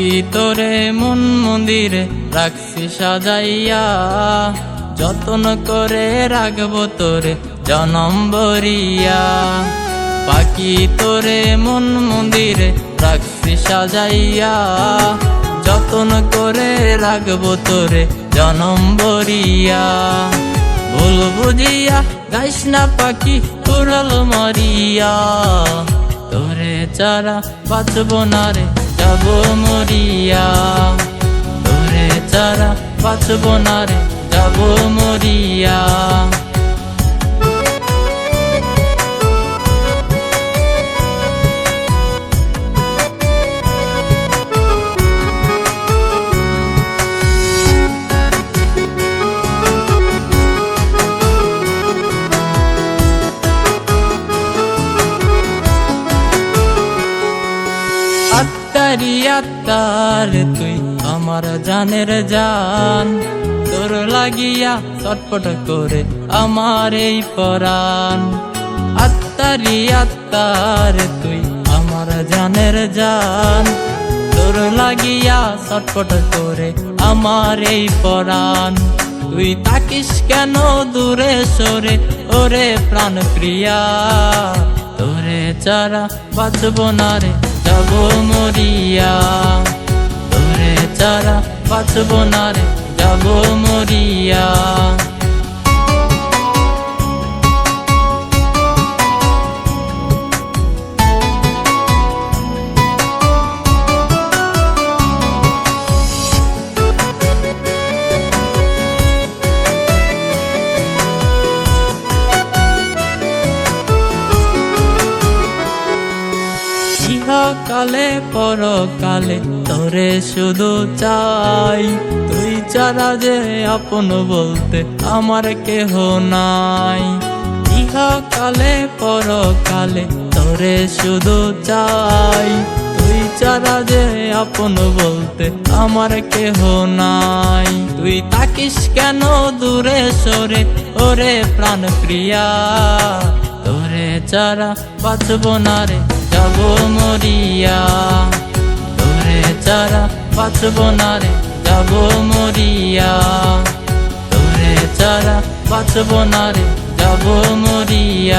পাখি তোরে মন মন্দিরে রাখছি সাজাইয়া, যতন করে রাখবো তোরে জনম ভরিয়া। পাখি তোরে মন মন্দিরে রাখছি সাজাইয়া, যতন করে রাখবো তোরে জনম ভরিয়া। ভুল বুঝিয়া গাইস না পাখি উড়াল মারিয়া, তোরে ছাড়া বাঁচবো না রে যাবো মরিয়া। তোরে ছাড়া বাঁচবো না রে যাবো মরিয়া। আত্মারি আত্মার তুই আমার জানের জান, তোর লাগিয়া চটপট করে আমার এই পরাণ। আত্মারি আত্মার তুই আমার জানের জান, তোর লাগিয়া চটপট করে আমার এই পরাণ। তুই তাকিস কেন দূরে সরে ওরে প্রাণ প্রিয়া, তোরে ছাড়া বাঁচবো না রে যাবো মরিয়া। তোরে ছাড়া বাঁচবো না রে যাবো মরিয়া। কালে পরকালে তোরে শুধু চাই, তুই ছাড়া যে আপন বলতে আমার কেহ নাই। ইহকালে পরকালে তোরে শুধু চাই, তুই ছাড়া যে আপন বলতে আমার কেহ নাই। তুই তাকিস কেন দূরে সরে ওরে প্রাণ প্রিয়া, তোরে ছাড়া বাঁচবো না রে যাবো মরিয়া। তোরে ছাড়া বাঁচবো না রে যাবো মরিয়া। তোরে ছাড়া বাঁচবো না রে যাবো মরিয়া।